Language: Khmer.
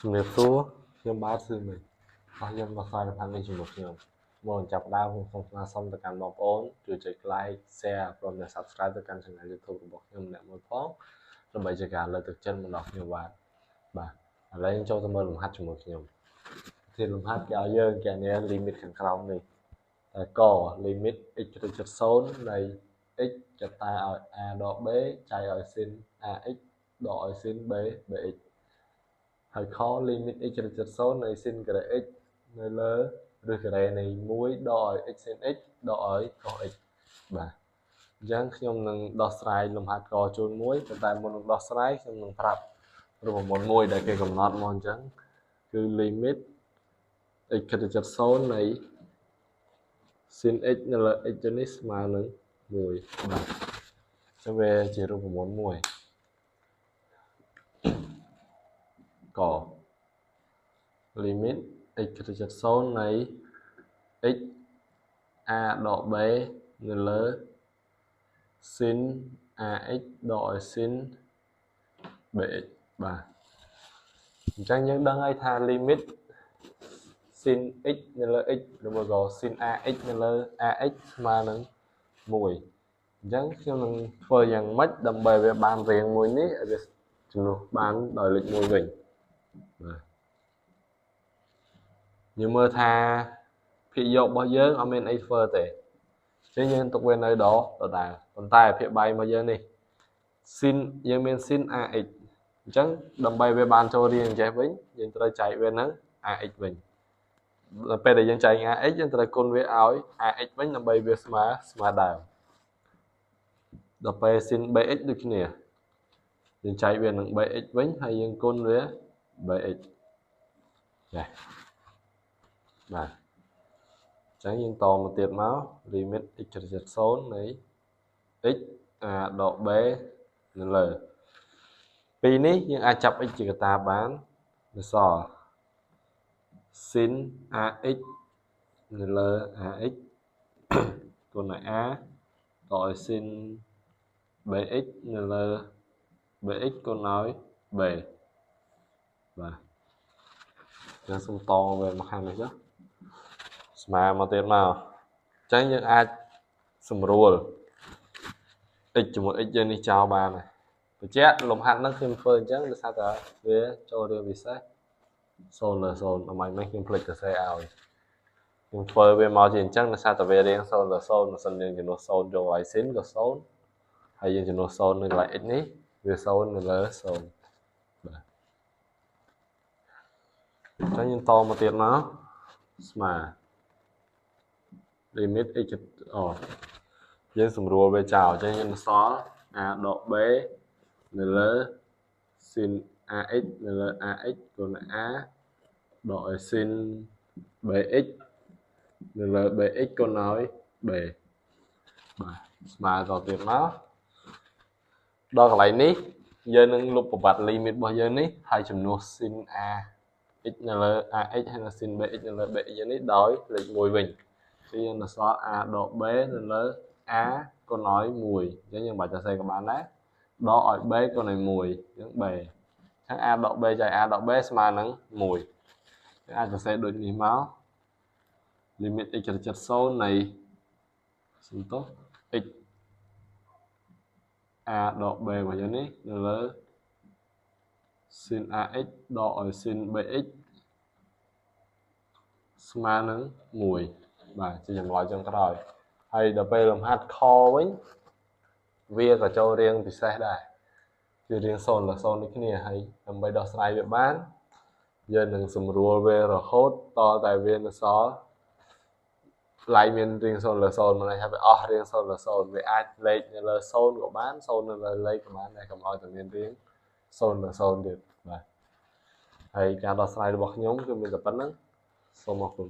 ជំរាបសួរខ្ញុំបាទគឺមិនអស់ខ្ញុំមកខ្សែរផាននេះជាមួយខ្ញុំមកចាប់ដើមខ្ញុំសូមស្នើសុំទៅកាន់បងប្អូនជួយចុច like share ព្រមទាំង subscribe ទៅកាន់ channel YouTube របស់ខ្ញុំម្នាក់មួយផងដើម្បីជាការលើកទឹកចិត្តមកដល់ខ្ញុំបាទឥឡូវយើងចូលទៅមើលលំហាត់ជាមួយខ្ញុំធានលំហាត់គេឲ្យយើងគេមាន limit ខាងក្រោមនេះតែក limit x ទៅជិត0នៃ x ចតាឲ្យ a ដក b ចែកឲ្យ sin ax ដកឲ្យ sin b bx ហើយខ limit x ទៅជិត0នៃ sin ការ៉េ x នៅលើឬការ៉េនៃ1ដកឲ្យ x sin x ដកឲ្យ cos x បាទអញ្ចឹងខ្ញុំនឹងដោះស្រាយលំហាត់កជូនមួយប៉ុន្តែមុននឹងដោះស្រាយខ្ញុំនឹងប្រាប់រូបមន្តមួយដែលគេកំណត់មកអញ្ចឹងគឺ limit x ទៅជិត0នៃ sin x នៅលើ x នេះស្មើនឹង1បាទចឹងវាជារូបមន្តមួយកlimit x ទៅជិត0នៃ x a ដក b នៅលើ sin ax ដកឲ្យ sin bx បាទអញ្ចឹងយើងដឹងហើយថា limit sin x នៅលើ x ឬមកក៏ sin ax នៅលើ ax ស្មើនឹង1អញ្ចឹងខ្ញុំនឹងធ្វើយ៉ាងម៉េចដើម្បីវាបានរាងមួយនេះឲ្យវាជំនួសបានដោយលេខ1វិញបាទយើងមើលថាភាគយករបស់យើងអត់មានអីធ្វើទេអញ្ចឹងយើងទុកវានៅដដែលប៉ុន្តែភាគបែករបស់យើងនេះ sin យើងមាន sin ax អញ្ចឹងដើម្បីវាបានចូលរាងអញ្ចេះវិញយើងត្រូវចែកវានឹង ax វិញដល់ពេលដែលយើងចែក ax យើងត្រូវគុណវាឲ្យ ax វិញដើម្បីវាស្មើដើមដល់ពេល sin bx ដូចគ្នាយើងចែកវានឹង bx វិញហើយយើងគុណវា bx ចា៎បាទអញ្ចឹងយើងតមកទៀតមក limit x ទៅជិត0នៃ x a ដក b នៅលើពីនេះយើងអាចចាប់ x ជាកតាបាននៅសល់ sin ax នៅលើ ax គុណឲ្យ a តឲ្យ sin bx នៅលើ bx គុណឲ្យ b បាទយើងសុំតវាមកខាងនេះចុះស្មើមកទៀតមកអញ្ចឹងយើងអាចសម្រួល x ជាមួយ x យើងនេះចោលបានហើយបញ្ជាក់លំហាត់ហ្នឹងខ្ញុំធ្វើអញ្ចឹងដោយសារតែវាចូលរាងពិសេស0លើ0ដើម្បីមិនខ្ញុំភ្លេចសរសេរឲ្យខ្ញុំធ្វើវាមកជាអញ្ចឹងដោយសារតែវារាង0លើ0មិនសិនយើងចំនួន0យកឲ្យ sin ក៏0ហើយយើងចំនួន0នៅកន្លែង x នេះវា0នៅលើ0បាទអញ្ចឹងយើងតមកទៀតមកស្មើ limit x យើងសម្រួលវាចោលអញ្ចឹងយើងសល់ a ដក b នៅលើ sin ax នៅលើ ax គុណ a ដកឲ្យ sin bx នៅលើ bx គុណឲ្យ b បាទស្មើតទៀតមកដល់កន្លែងនេះយើងនឹងលុបប្រវត្តិ limit របស់យើងនេះហើយចំនួន sin ax នៅលើ ax ហើយនិង sin bx នៅលើ bx យើងនេះដោយលេខ1វិញគឺយើងនៅសល់ a ដក b នៅលើ a គុណឲ្យ1អញ្ចឹងយើងបាច់សរសេរក៏បានដែរដកឲ្យ b គុណឲ្យ1អញ្ចឹង b អញ្ចឹង a ដក b ចែក a ដក b ស្មើនឹង1យើងអាចសរសេរដូចនេះមក limit x ទៅជិត0នៃសំទោស x a ដក b របស់យើងនេះនៅលើ sin ax ដកឲ្យ sin bx ស្មើនឹង1បាទជាចម្លើយចុងក្រោយហើយដល់ពេលលំហាត់ខវិញវាក៏ចូលរាងពិសេសដែរជារាង0លើ0ដូចគ្នាហើយដើម្បីដោះស្រាយវាបានយើងនឹងសម្រួលវារហូតតតែវានៅសល់ឡាយមានរាង0លើ0មិនន័យថាវាអស់រាង0លើ0វាអាចលេខនៅលើ0ក៏បាន0នៅលើលេខក៏បានតែកុំឲ្យតែមានរាង0លើ0ទៀតបាទហើយការដោះស្រាយរបស់ខ្ញុំគឺមានតែប៉ុណ្្នឹងសូមអរគុណ